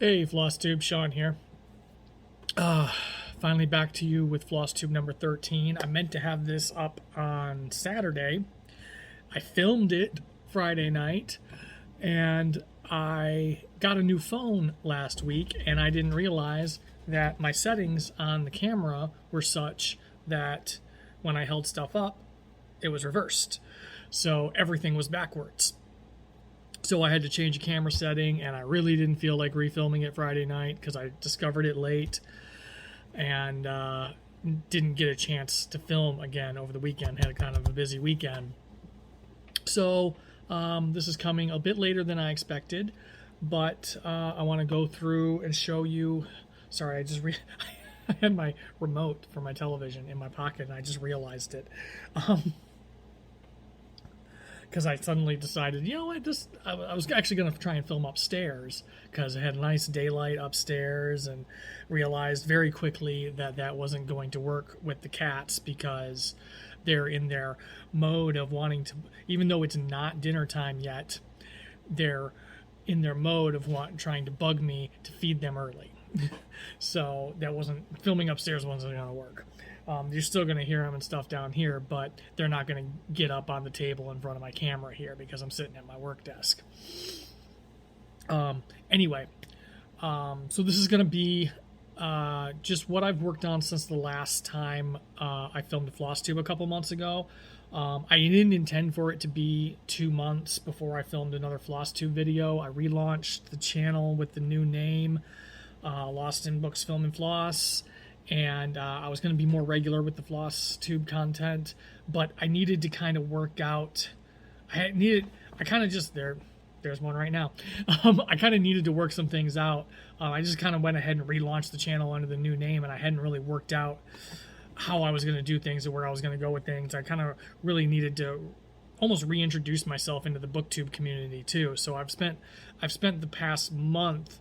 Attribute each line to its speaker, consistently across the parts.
Speaker 1: Hey, Flosstube, Sean here. Finally back to you with Flosstube number 13. I meant to have this up on Saturday. I filmed it Friday night, and I got a new phone last week, and I didn't realize that my settings on the camera were such that when I held stuff up, it was reversed. So everything was backwards. So I had to change a camera setting, and I really didn't feel like refilming it Friday night because I discovered it late and didn't get a chance to film again over the weekend. Had a kind of a busy weekend. So this is coming a bit later than I expected, but I want to go through and show you. Sorry, I had my remote for my television in my pocket, and I just realized it. Because I suddenly decided, you know what, I was actually going to try and film upstairs because it had nice daylight upstairs, and realized very quickly that that wasn't going to work with the cats because they're in their mode of wanting to, even though it's not dinner time yet, they're in their mode of trying to bug me to feed them early. So filming upstairs wasn't going to work. You're still going to hear them and stuff down here, but they're not going to get up on the table in front of my camera here because I'm sitting at my work desk. Anyway, so this is going to be just what I've worked on since the last time I filmed Flosstube a couple months ago. I didn't intend for it to be 2 months before I filmed another Flosstube video. I relaunched the channel with the new name, Lost in Books, Film, and Floss. And I was going to be more regular with the Flosstube content, but I needed to kind of work out. There's one right now. I kind of needed to work some things out. I just kind of went ahead and relaunched the channel under the new name, and I hadn't really worked out how I was going to do things or where I was going to go with things. I kind of really needed to almost reintroduce myself into the BookTube community too. So I've spent the past month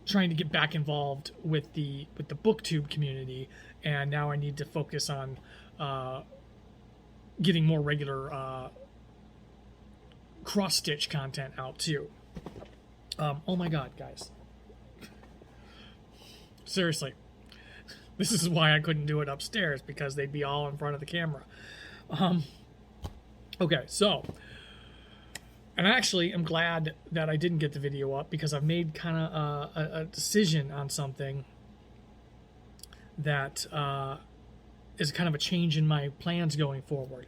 Speaker 1: trying to get back involved with the BookTube community, and now I need to focus on getting more regular cross-stitch content out too. Oh my god, guys. Seriously. This is why I couldn't do it upstairs, because they'd be all in front of the camera. Okay, so, and actually, I'm glad that I didn't get the video up because I've made kind of a decision on something that is kind of a change in my plans going forward.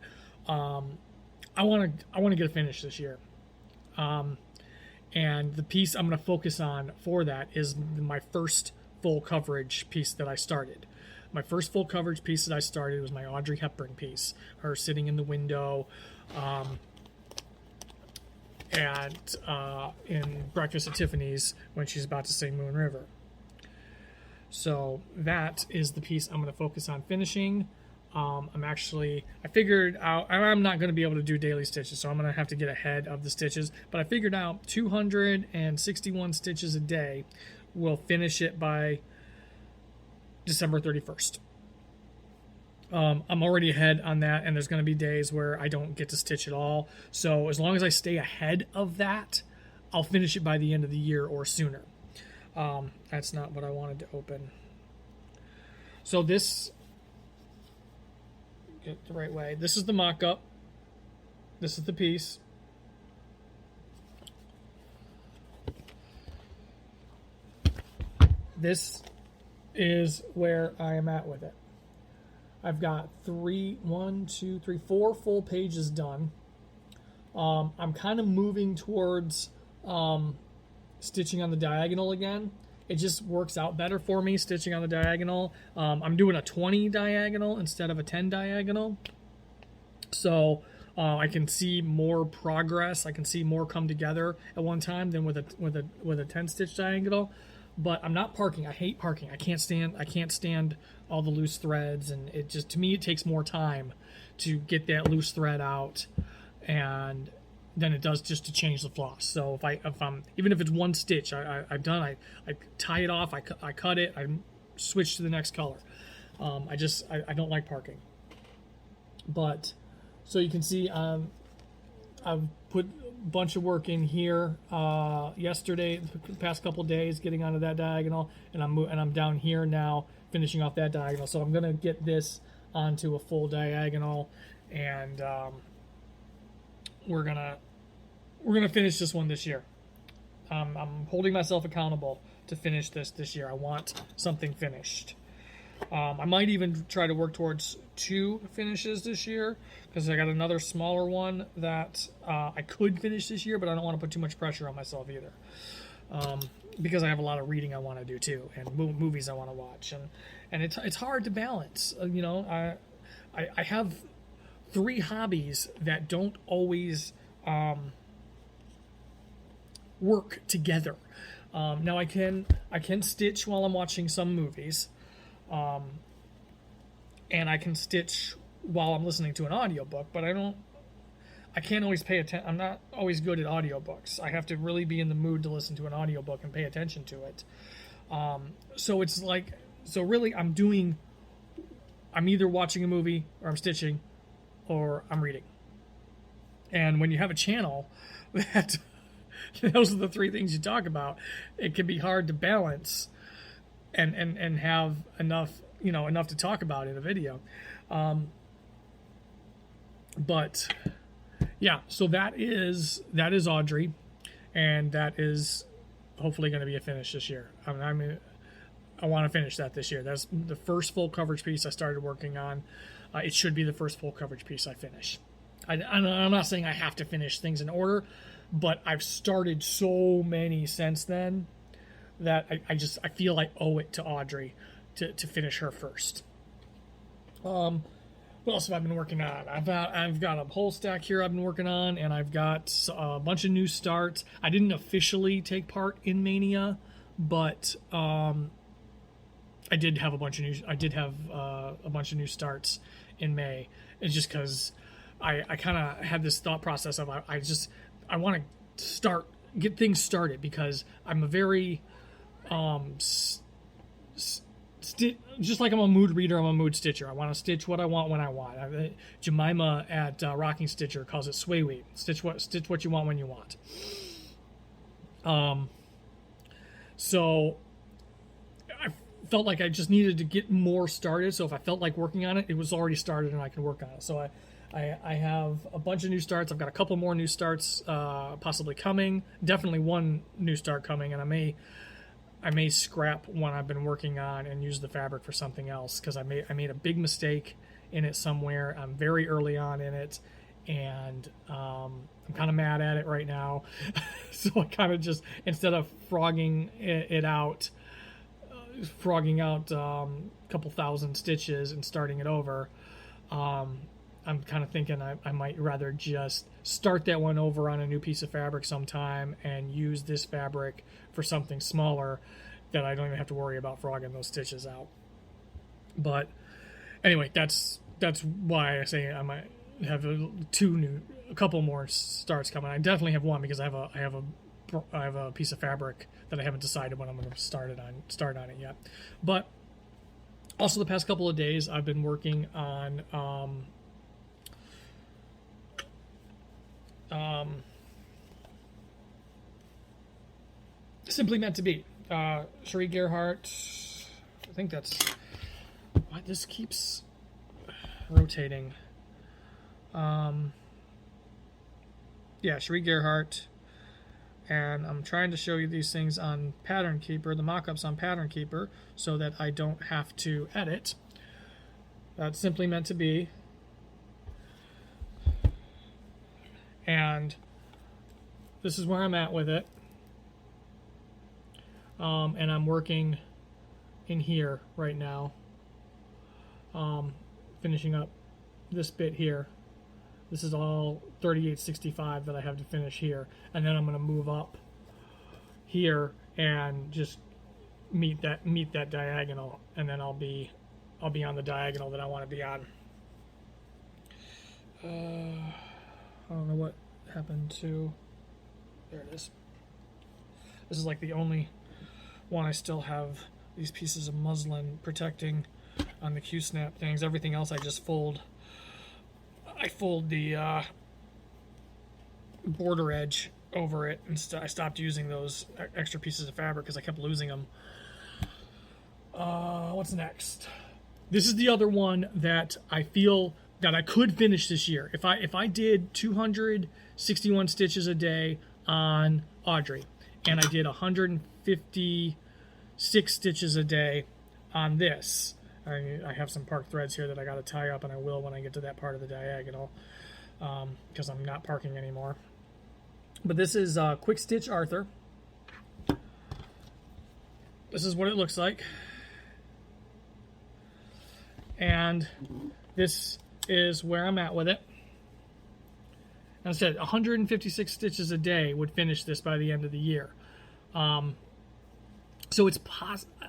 Speaker 1: I want to get a finish this year, and the piece I'm going to focus on for that is my first full coverage piece that I started. My first full coverage piece that I started was my Audrey Hepburn piece, her sitting in the window. And in Breakfast at Tiffany's when she's about to sing Moon River. So that is the piece I'm going to focus on finishing. I figured out, I'm not going to be able to do daily stitches, so I'm going to have to get ahead of the stitches, but I figured out 261 stitches a day will finish it by December 31st. I'm already ahead on that, and there's going to be days where I don't get to stitch at all. So as long as I stay ahead of that, I'll finish it by the end of the year or sooner. That's not what I wanted to open. So this, get the right way. This is the mock-up. This is the piece. This is where I am at with it. I've got 4 full pages done. I'm kind of moving towards stitching on the diagonal again. It just works out better for me stitching on the diagonal. I'm doing a 20 diagonal instead of a 10 diagonal. So I can see more progress. I can see more come together at one time than with a 10 stitch diagonal. But I'm not parking. I hate parking. I can't stand all the loose threads, and it just, to me, it takes more time to get that loose thread out and than it does just to change the floss. So if I'm even if it's one stitch I've done, I tie it off, I cut it, I switch to the next color. I don't like parking. But so you can see I've put bunch of work in here yesterday, the past couple days, getting onto that diagonal, and I'm down here now, finishing off that diagonal. So I'm gonna get this onto a full diagonal, and we're gonna finish this one this year. I'm holding myself accountable to finish this year. I want something finished. I might even try to work towards 2 finishes this year, because I got another smaller one that I could finish this year, but I don't want to put too much pressure on myself either, because I have a lot of reading I want to do too, and movies I want to watch, and it's hard to balance. I have 3 hobbies that don't always work together. Now I can stitch while I'm watching some movies. And I can stitch while I'm listening to an audiobook, but I can't always pay attention. I'm not always good at audiobooks. I have to really be in the mood to listen to an audiobook and pay attention to it. So it's like, really I'm either watching a movie, or I'm stitching, or I'm reading. And when you have a channel that those are the 3 things you talk about, it can be hard to balance and have enough to talk about in a video. But yeah, so that is Audrey, and that is hopefully going to be a finish this year. I want to finish that this year. That's the first full coverage piece I started working on. It should be the first full coverage piece I finish. I'm not saying I have to finish things in order, but I've started so many since then that I feel I owe it to Audrey to finish her first. What else have I been working on? I've got a whole stack here I've been working on, and I've got a bunch of new starts. I didn't officially take part in Mania, but I did have a bunch of new starts in May. It's just because I kind of had this thought process of I want to get things started, because I'm a very just like I'm a mood reader, I'm a mood stitcher. I want to stitch what I want when I want. Jemima at Rocking Stitcher calls it sway weed. Stitch what you want when you want. So I felt like I just needed to get more started. So if I felt like working on it, it was already started and I can work on it. So I have a bunch of new starts. I've got a couple more new starts possibly coming. Definitely one new start coming, and I may scrap one I've been working on and use the fabric for something else, because I made a big mistake in it somewhere. I'm very early on in it, and I'm kind of mad at it right now. So I kind of just, instead of frogging out a couple thousand stitches and starting it over, I'm kind of thinking I might rather just start that one over on a new piece of fabric sometime and use this fabric for something smaller that I don't even have to worry about frogging those stitches out. But anyway, that's why I say I might have a couple more starts coming. I definitely have one, because I have a piece of fabric that I haven't decided when I'm going to start on it yet. But also the past couple of days I've been working on Simply Meant to Be. Cherie Gerhardt, I think that's why this keeps rotating. Yeah, Cherie Gerhardt, and I'm trying to show you these things on Pattern Keeper, the mock-ups on Pattern Keeper, so that I don't have to edit. That's Simply Meant to Be. And this is where I'm at with it. And I'm working in here right now, finishing up this bit here. This is all 3865 that I have to finish here, and then I'm going to move up here and just meet that diagonal, and then I'll be on the diagonal that I want to be on. I don't know what happened to. There it is. This is like the only one I still have these pieces of muslin protecting on the Q-snap things. Everything else I just fold. I fold the border edge over it, and I stopped using those extra pieces of fabric because I kept losing them. What's next? This is the other one that I feel that I could finish this year. If I did 261 stitches a day on Audrey, and I did 156 stitches a day on this, I have some park threads here that I got to tie up, and I will when I get to that part of the diagonal, because I'm not parking anymore. But this is Quick Stitch Arthur. This is what it looks like. And this is where I'm at with it. And I said 156 stitches a day would finish this by the end of the year. So it's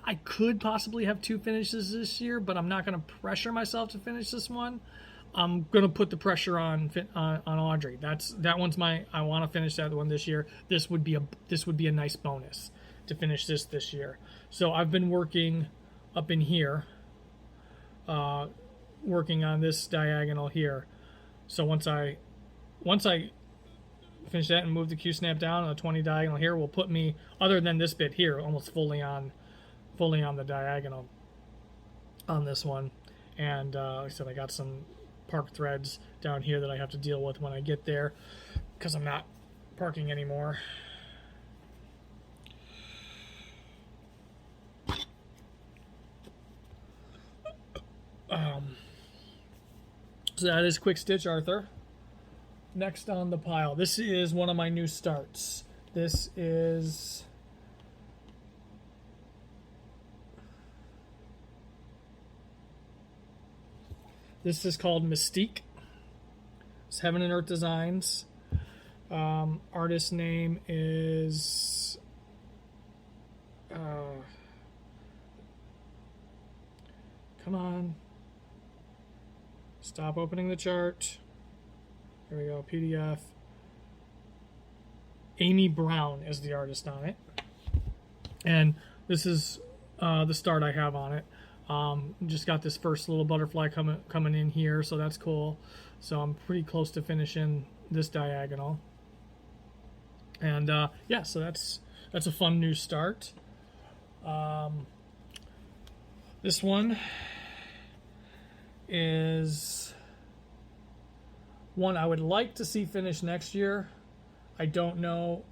Speaker 1: I could possibly have 2 finishes this year, but I'm not going to pressure myself to finish this one. I'm going to put the pressure on Audrey. That one's I want to finish that one this year. This would be a nice bonus to finish this year. So I've been working up in here, working on this diagonal here. So once I finish that and move the Q-snap down on the 20 diagonal here, will put me, other than this bit here, almost fully on the diagonal on this one. And like I said, I got some park threads down here that I have to deal with when I get there, because I'm not parking anymore. So that is Quick Stitch Arthur. Next on the pile, this is one of my new starts. This is called Mystique. It's Heaven and Earth Designs. Artist name is come on. Stop opening the chart. There we go, PDF. Amy Brown is the artist on it. And this is the start I have on it. Just got this first little butterfly coming in here, so that's cool. So I'm pretty close to finishing this diagonal. And yeah, so that's a fun new start. This one is one I would like to see finished next year. I don't know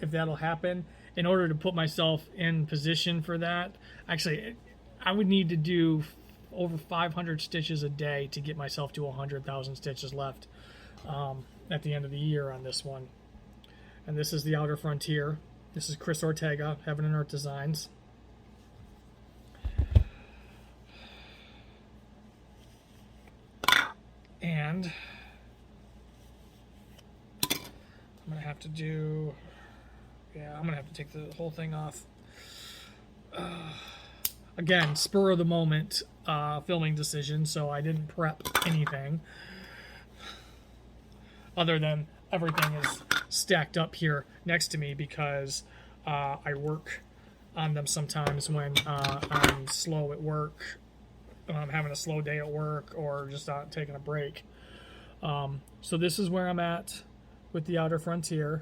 Speaker 1: if that'll happen. In order to put myself in position for that, actually, I would need to do over 500 stitches a day to get myself to 100,000 stitches left at the end of the year on this one. And this is the Outer Frontier. This is Chris Ortega, Heaven and Earth Designs. And I'm going to have to do... Yeah, I'm going to have to take the whole thing off. Again, spur of the moment filming decision, so I didn't prep anything. Other than everything is stacked up here next to me because I work on them sometimes when I'm slow at work, I'm having a slow day at work, or just taking a break. So this is where I'm at with the Outer Frontier.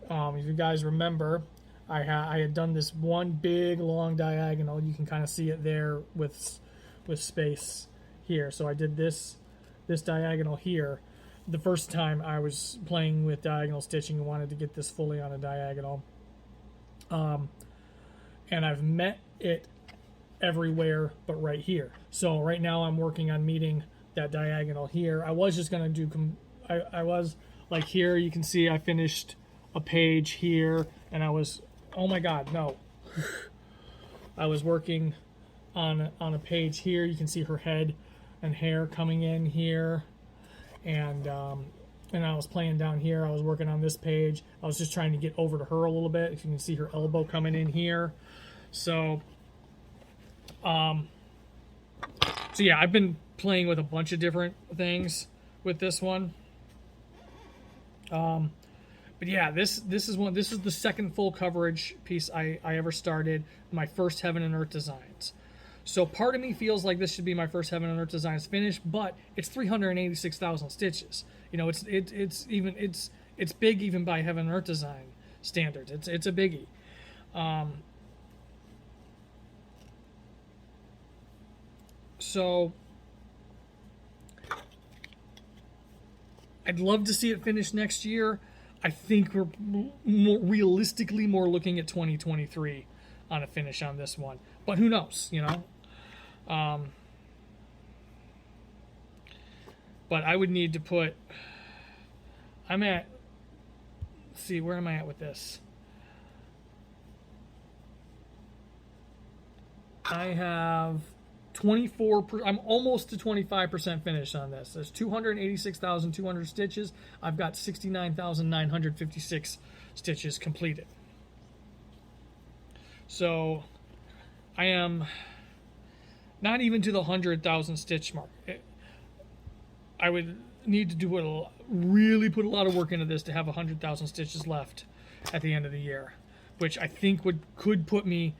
Speaker 1: If you guys remember, I had done this one big long diagonal. You can kind of see it there with space here. So I did this diagonal here. The first time I was playing with diagonal stitching and wanted to get this fully on a diagonal. And I've met it everywhere but right here. So right now I'm working on meeting that diagonal here. I was just going to do, I was like here, you can see I finished a page here, and I was, oh my god, no. I was working on a page here. You can see her head and hair coming in here, and I was playing down here. I was working on this page. I was just trying to get over to her a little bit. If you can see her elbow coming in here. So yeah, I've been playing with a bunch of different things with this one. But yeah, this is the second full coverage piece I ever started. My first Heaven and Earth Designs. So part of me feels like this should be my first Heaven and Earth Designs finish, but it's 386,000 stitches. You know, it's it's big even by Heaven and Earth design standards. It's a biggie. So I'd love to see it finish next year. I think we're more realistically more looking at 2023 on a finish on this one. But who knows, you know? But I would need to put... I'm at... Let's see, where am I at with this? I have 24... I'm almost to 25% finished on this. There's 286,200 stitches. I've got 69,956 stitches completed. So I am not even to the 100,000 stitch mark. I would need to do really put a lot of work into this to have 100,000 stitches left at the end of the year, which I think could put me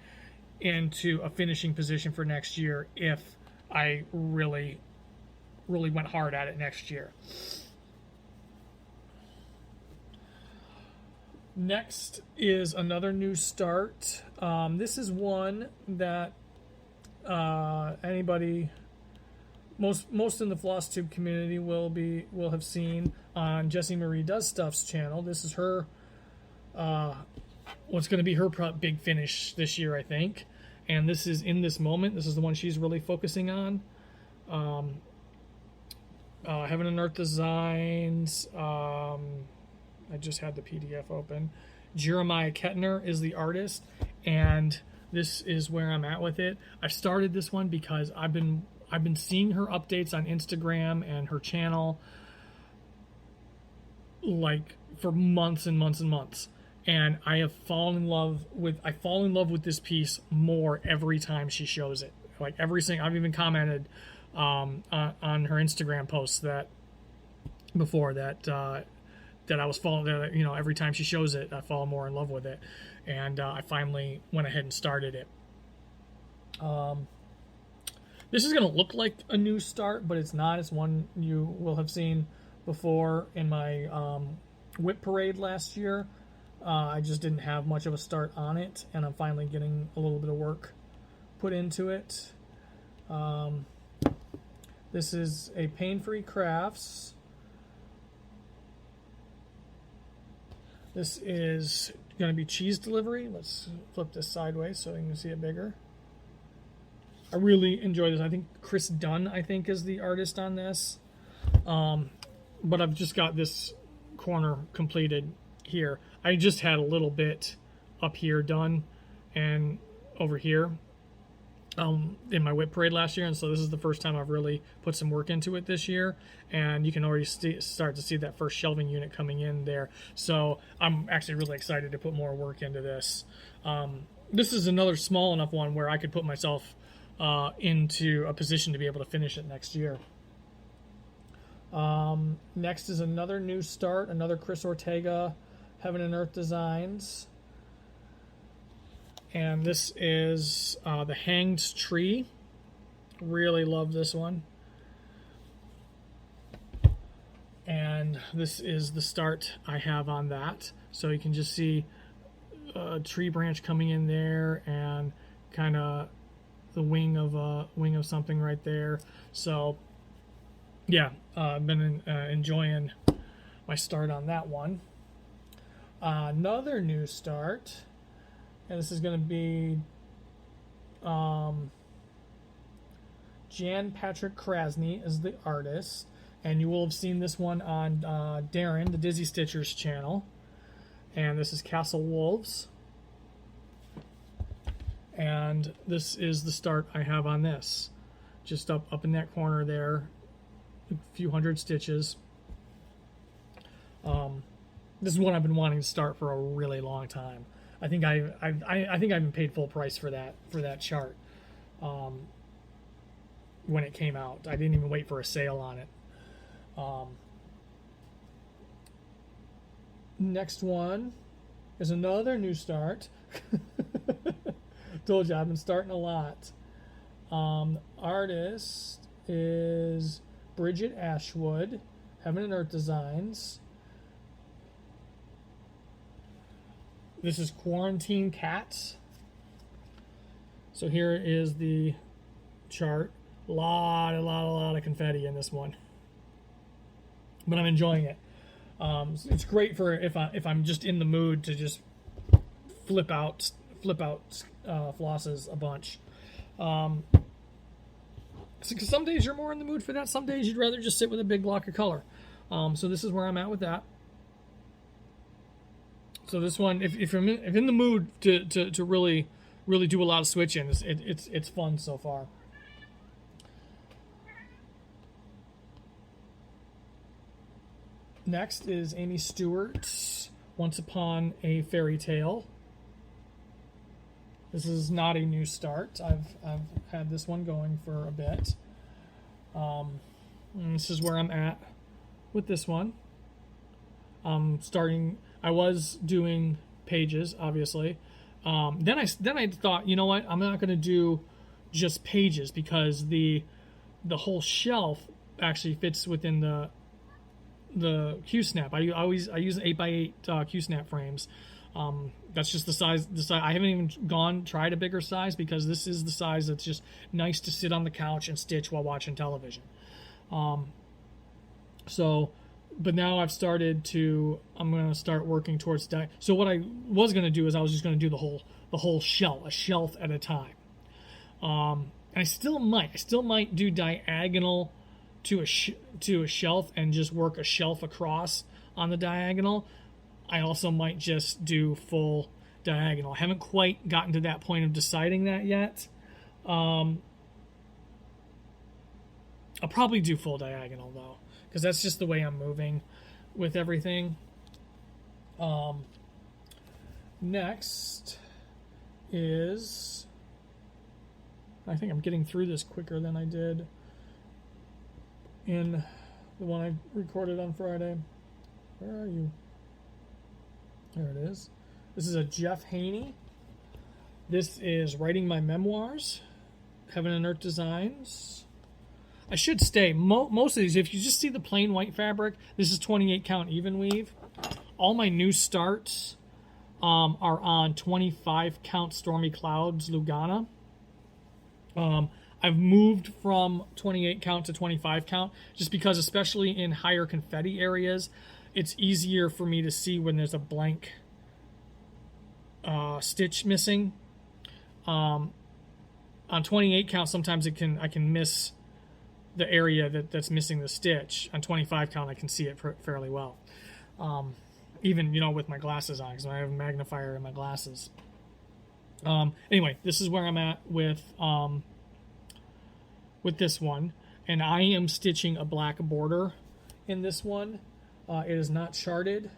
Speaker 1: into a finishing position for next year if I really went hard at it next year. Next is another new start. This is one that anybody, most in the Flosstube community will have seen on Jessie Marie Does Stuff's channel. This is her what's going to be her big finish this year, I think. And this is In This Moment. This is the one she's really focusing on. Heaven and Earth Designs. I just had the PDF open. Jeremiah Kettner is the artist, and this is where I'm at with it. I started this one because I've been seeing her updates on Instagram and her channel like for months and months and months. And I fall in love with this piece more every time she shows it. Like I've even commented on her Instagram posts that I was falling, every time she shows it, I fall more in love with it. And I finally went ahead and started it. This is going to look like a new start, but it's not. It's one you will have seen before in my whip parade last year. I just didn't have much of a start on it, and I'm finally getting a little bit of work put into it. This is a Pain-Free Crafts. This is going to be cheese delivery. Let's flip this sideways so you can see it bigger. I really enjoy this. I think Chris Dunn, is the artist on this. But I've just got this corner completed here. I just had a little bit up here done and over here in my whip parade last year, and so this is the first time I've really put some work into it this year, and you can already start to see that first shelving unit coming in there. So I'm actually really excited to put more work into this. This is another small enough one where I could put myself into a position to be able to finish it next year. Next is another new start, another Chris Ortega Heaven and Earth Designs. And this is the Hanged Tree. Really love this one. And this is the start I have on that. So you can just see a tree branch coming in there and kind of the wing of something right there. So yeah, I've been enjoying my start on that one. Another new start, and this is going to be Jan Patrick Krasny is the artist, and you will have seen this one on Darren, the Dizzy Stitcher's channel. And this is Castle Wolves. And this is the start I have on this. Just up in that corner there, a few hundred stitches. This is one I've been wanting to start for a really long time. I think I've been paid full price for that chart when it came out. I didn't even wait for a sale on it. Next one is another new start. Told you I've been starting a lot. Artist is Bridget Ashwood, Heaven and Earth Designs. This is Quarantine Cats. So here is the chart. A lot of confetti in this one, but I'm enjoying it. It's great for if I'm just in the mood to just flip out flosses a bunch. Because some days you're more in the mood for that. Some days you'd rather just sit with a big block of color. So this is where I'm at with that. So this one, if I'm in the mood to really do a lot of switching, it's fun so far. Next is Amy Stewart's Once Upon a Fairy Tale. This is not a new start. I've had this one going for a bit. And this is where I'm at with this one. I was doing pages, obviously. Then I thought, you know what? I'm not going to do just pages because the whole shelf actually fits within the Q-snap. I use 8x8 Q-snap frames. That's just the size. I haven't even tried a bigger size because this is the size that's just nice to sit on the couch and stitch while watching television. But now I'm going to start working towards so what I was going to do is I was just going to do the whole shelf, a shelf at a time. And I still might do diagonal to a shelf and just work a shelf across on the diagonal. I also might just do full diagonal. I haven't quite gotten to that point of deciding that yet. I'll probably do full diagonal though, because that's just the way I'm moving with everything. Next is, I think I'm getting through this quicker than I did in the one I recorded on Friday. Where are you? There it is. This is a Jeff Haney. This is Writing My Memoirs, Heaven and Earth Designs. I should stay. Most of these, if you just see the plain white fabric, this is 28 count even weave. All my new starts are on 25 count Stormy Clouds Lugana. I've moved from 28 count to 25 count just because, especially in higher confetti areas, it's easier for me to see when there's a blank stitch missing. On 28 count, sometimes I can miss the area that's missing the stitch. On 25 count, I can see it fairly well. Even with my glasses on, because I have a magnifier in my glasses. Anyway, this is where I'm at with this one, and I am stitching a black border in this one. It is not charted,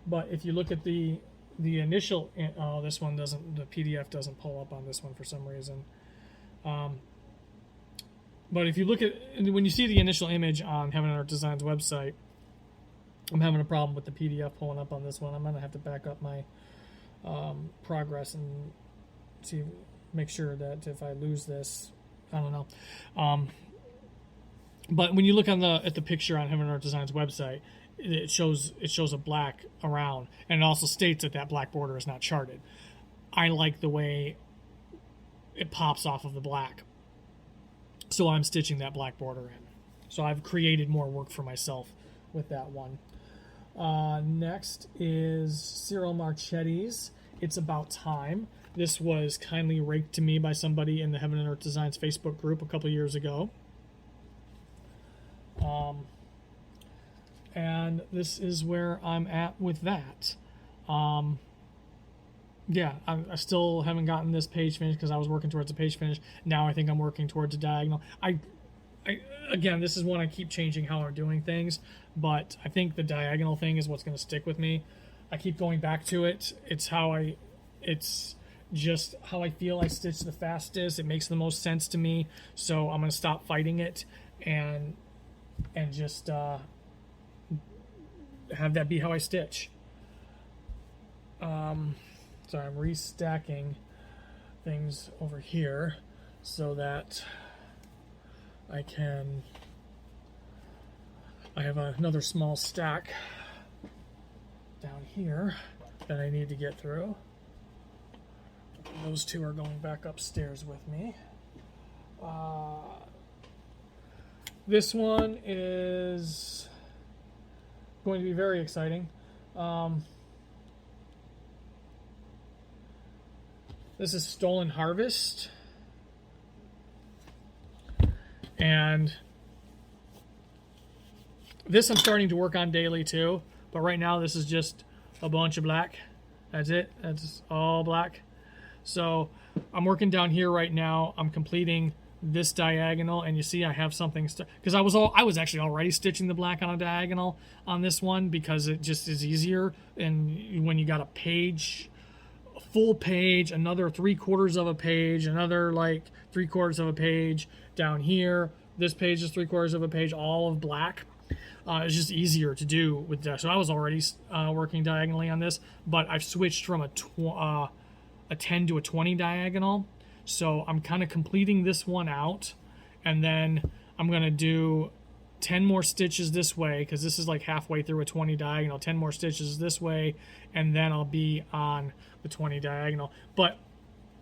Speaker 1: but if you look at the initial, this one doesn't, the PDF doesn't pull up on this one for some reason. But if you look at, when you see the initial image on Heaven and Earth Designs website, I'm having a problem with the PDF pulling up on this one. I'm going to have to back up my progress and make sure that if I lose this, I don't know. But when you look at the picture on Heaven and Earth Designs website, it shows a black around, and it also states that black border is not charted. I like the way it pops off of the black, so I'm stitching that black border in. So I've created more work for myself with that one. Next is Cyril Marchetti's It's About Time. This was kindly raked to me by somebody in the Heaven and Earth Designs Facebook group a couple years ago. And this is where I'm at with that. Yeah, I still haven't gotten this page finished because I was working towards a page finish. Now I think I'm working towards a diagonal. Again, this is one I keep changing how I'm doing things, but I think the diagonal thing is what's going to stick with me. I keep going back to it. It's just how I feel I stitch the fastest. It makes the most sense to me, so I'm going to stop fighting it and just have that be how I stitch. So I'm restacking things over here so that I have another small stack down here that I need to get through. Those two are going back upstairs with me. This one is going to be very exciting. This is Stolen Harvest. And this I'm starting to work on daily too. But right now this is just a bunch of black. That's it. That's all black. So I'm working down here right now. I'm completing this diagonal, and you see I have something because I was actually already stitching the black on a diagonal on this one because it just is easier. And when you got a page, a full page, another 3/4 of a page, another like 3/4 of a page down here, this page is 3/4 of a page, all of black. It's just easier to do with that. So I was already working diagonally on this, but I've switched from a 10 to a 20 diagonal. So I'm kind of completing this one out, and then I'm going to do 10 more stitches this way because this is like halfway through a 20 diagonal, 10 more stitches this way, and then I'll be on the 20 diagonal. But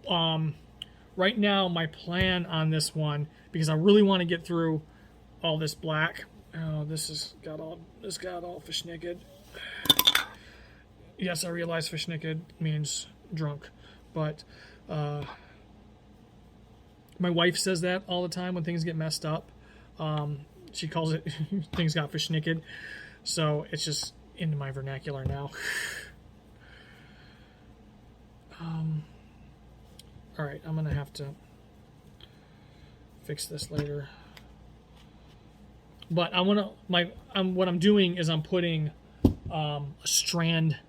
Speaker 1: right now my plan on this one, because I really want to get through all this black. Oh, this got all fishnicked. Yes, I realize fishnicked means drunk, but my wife says that all the time when things get messed up. She calls it things got fishnicked, so it's just into my vernacular now. All right, I'm gonna have to fix this later. But what I'm doing is I'm putting a strand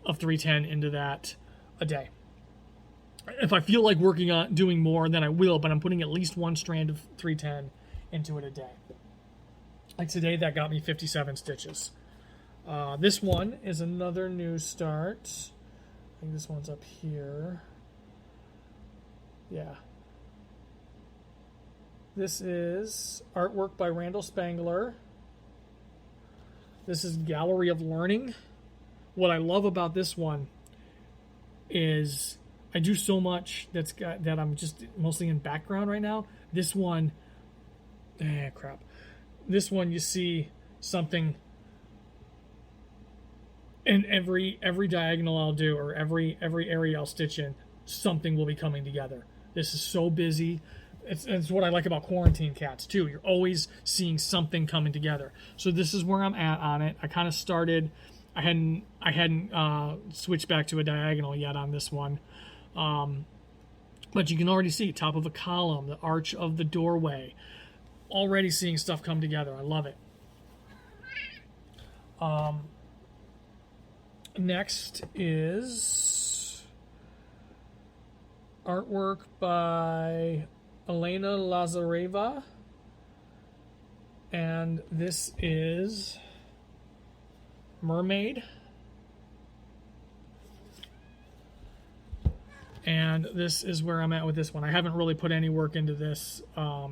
Speaker 1: of 310 into that a day. If I feel like working on doing more, then I will, but I'm putting at least one strand of 310 into it a day. Like today, that got me 57 stitches. This one is another new start. I think this one's up here. Yeah. This is artwork by Randall Spangler. This is Gallery of Learning. What I love about this one is I do so much that I'm just mostly in background right now. This one, crap. This one you see something in every diagonal I'll do, or every area I'll stitch in, something will be coming together. This is so busy. It's what I like about quarantine cats too. You're always seeing something coming together. So this is where I'm at on it. I kind of started. I hadn't switched back to a diagonal yet on this one, but you can already see top of a column, the arch of the doorway. Already seeing stuff come together. I love it. Next is artwork by Elena Lazareva, and this is Mermaid, and this is where I'm at with this one. I haven't really put any work into this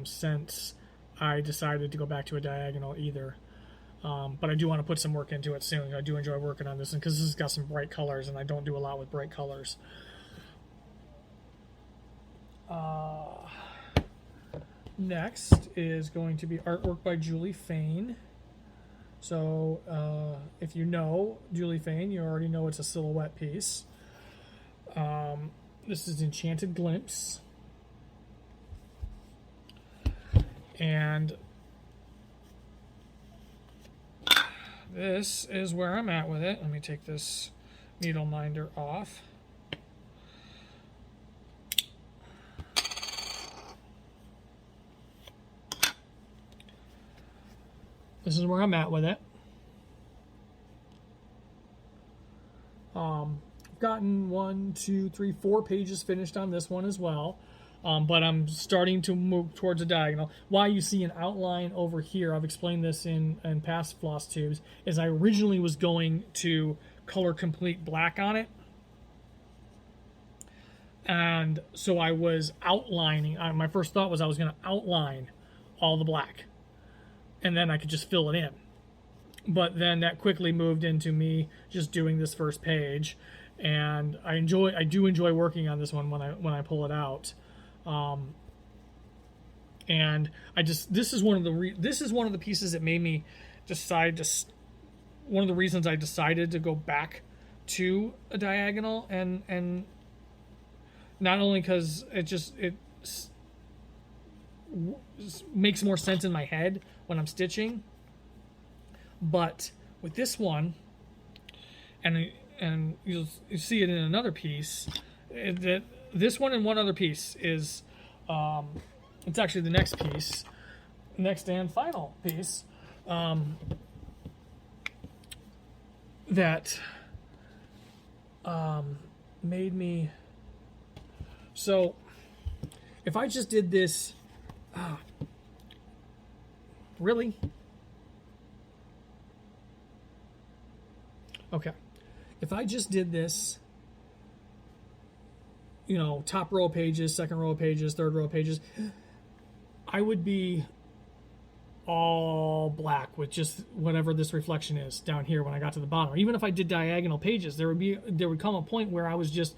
Speaker 1: since I decided to go back to a diagonal either, but I do want to put some work into it soon. I do enjoy working on this one because this has got some bright colors, and I don't do a lot with bright colors. Next is going to be artwork by Julie Fain. So if you know Julie Fain, you already know it's a silhouette piece. This is Enchanted Glimpse. And this is where I'm at with it. Let me take this needle minder off. This is where I'm at with it. I've gotten 1, 2, 3, 4 pages finished on this one as well. But I'm starting to move towards a diagonal. Why you see an outline over here, I've explained this in past floss tubes, is I originally was going to color complete black on it. And so I was outlining. My first thought was I was going to outline all the black, and then I could just fill it in. But then that quickly moved into me just doing this first page. and I do enjoy working on this one when I pull it out. And this is one of the pieces that made me decide to, one of the reasons I decided to go back to a diagonal, and not only because it makes more sense in my head when I'm stitching, but with this one, and you'll see it in another piece, that this one and one other piece is, it's actually the next and final piece, that made me, so if I just did this, really? Okay. If I just did this, top row of pages, second row of pages, third row of pages, I would be all black with just whatever this reflection is down here when I got to the bottom. Or even if I did diagonal pages, there would come a point where I was just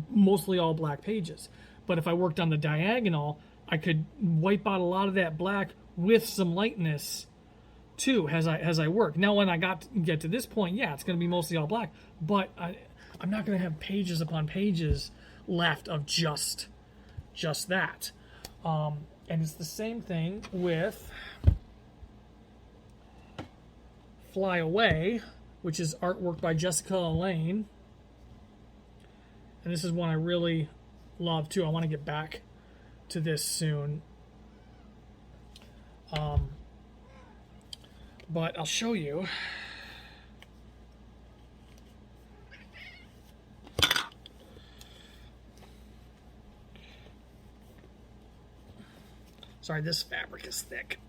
Speaker 1: mostly all black pages. But if I worked on the diagonal, I could wipe out a lot of that black with some lightness too as I work. Now when I get to this point, yeah, it's going to be mostly all black, but I'm not going to have pages upon pages left of just that. And it's the same thing with Fly Away, which is artwork by Jessica Elaine. And this is one I really love too. I want to get back to this soon. But I'll show you. Sorry, this fabric is thick.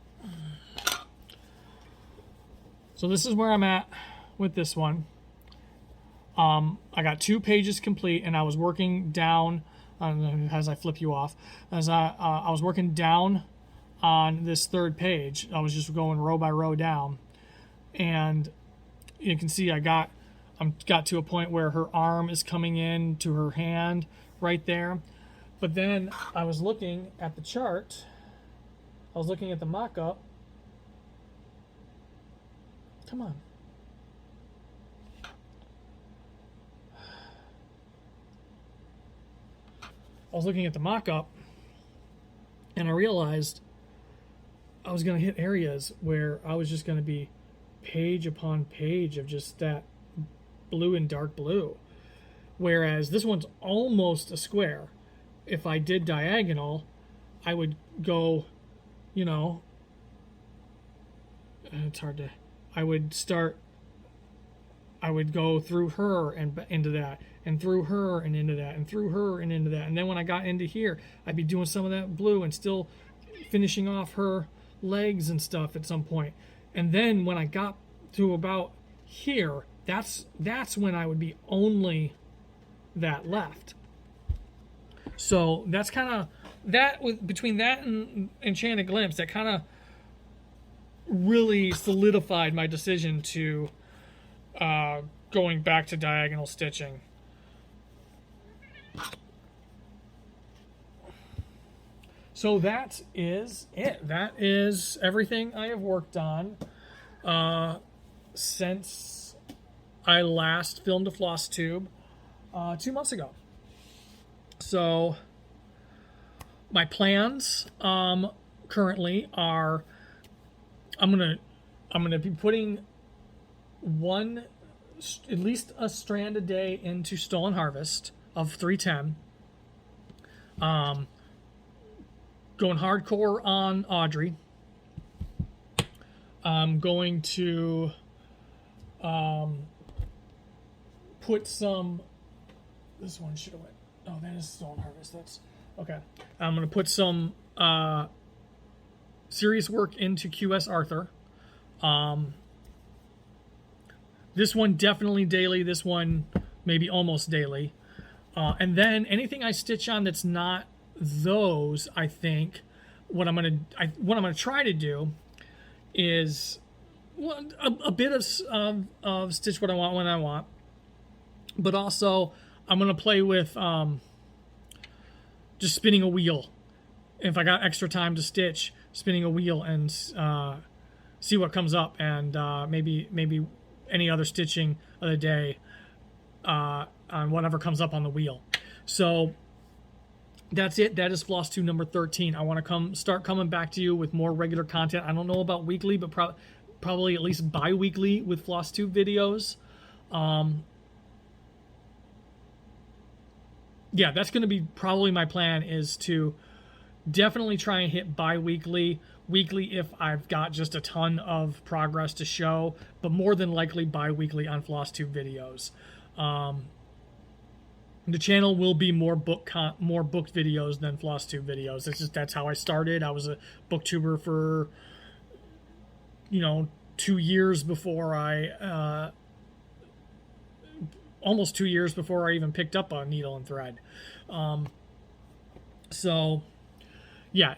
Speaker 1: So this is where I'm at with this one. I got 2 pages complete, and I was working down, as I flip you off, as I was working down on this 3rd page. I was just going row by row down, and you can see I got to a point where her arm is coming in to her hand right there. But then I was looking at the chart. I was looking at the mock-up. Come on. I was looking at the mock-up, and I realized I was going to hit areas where I was just going to be page upon page of just that blue and dark blue. Whereas this one's almost a square. If I did diagonal, I would go, it's hard to, I would go through her and into that, and through her and into that, and through her and into that. And then when I got into here, I'd be doing some of that blue and still finishing off her legs and stuff at some point. And then when I got to about here, that's when I would be only that left. So that's kind of, between that and Enchanted Glimpse, that kind of really solidified my decision to going back to diagonal stitching. So that is it. That is everything I have worked on since I last filmed a Flosstube 2 months ago. So my plans currently are, I'm gonna be putting at least a strand a day into Stolen Harvest of 310. Going hardcore on Audrey. I'm going to put some, this one should have went, oh, that is Stolen Harvest, that's okay. I'm going to put some serious work into QS Arthur. This one definitely daily, this one maybe almost daily. And then anything I stitch on that's not those, I think what I'm gonna try to do is a bit of stitch what I want when I want, but also I'm going to play with just spinning a wheel. If I got extra time to stitch, spinning a wheel and see what comes up, and maybe any other stitching of the day on whatever comes up on the wheel. So that's it. That is Flosstube number 13. I want to start coming back to you with more regular content. I don't know about weekly, but probably at least bi-weekly with Flosstube videos. Yeah, that's going to be probably my plan, is to definitely try and hit bi-weekly. Weekly if I've got just a ton of progress to show, but more than likely bi-weekly on Flosstube videos. The channel will be more booked videos than Flosstube videos. That's how I started. I was a booktuber for 2 years before almost 2 years before I even picked up a needle and thread. So yeah,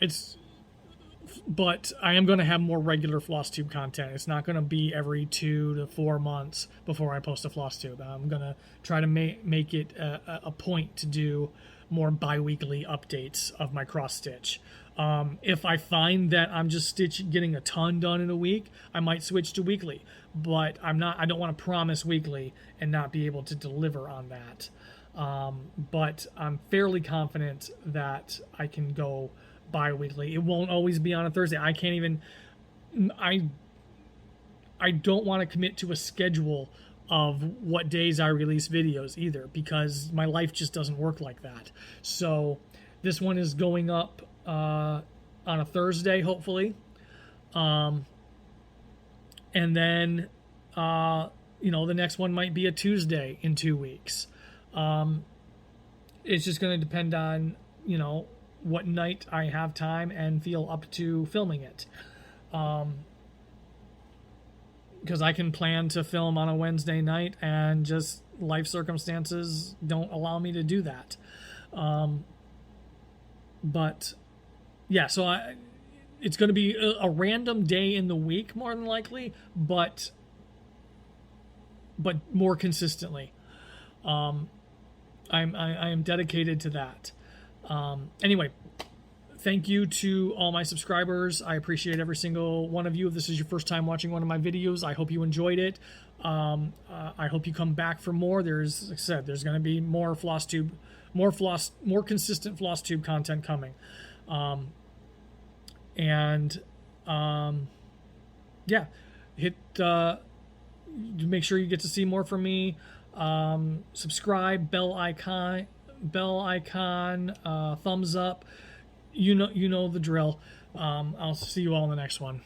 Speaker 1: but I am going to have more regular Flosstube content. It's not going to be every 2 to 4 months before I post a Flosstube. I'm going to try to make it a point to do more bi-weekly updates of my cross stitch. If I find that I'm just getting a ton done in a week, I might switch to weekly. But I don't want to promise weekly and not be able to deliver on that. But I'm fairly confident that I can go bi-weekly. It won't always be on a Thursday. I don't want to commit to a schedule of what days I release videos either, because my life just doesn't work like that. So this one is going up on a Thursday, hopefully. And then the next one might be a Tuesday in 2 weeks. It's just going to depend on what night I have time and feel up to filming it. Because I can plan to film on a Wednesday night, and just life circumstances don't allow me to do that. But yeah, so it's going to be a random day in the week, more than likely, but more consistently. I am dedicated to that. Anyway, thank you to all my subscribers. I appreciate every single one of you. If this is your first time watching one of my videos, I hope you enjoyed it. I hope you come back for more. Like I said, there's going to be more Flosstube, more consistent Flosstube content coming. Yeah, make sure you get to see more from me. Subscribe, bell icon, thumbs up. You know the drill. I'll see you all in the next one.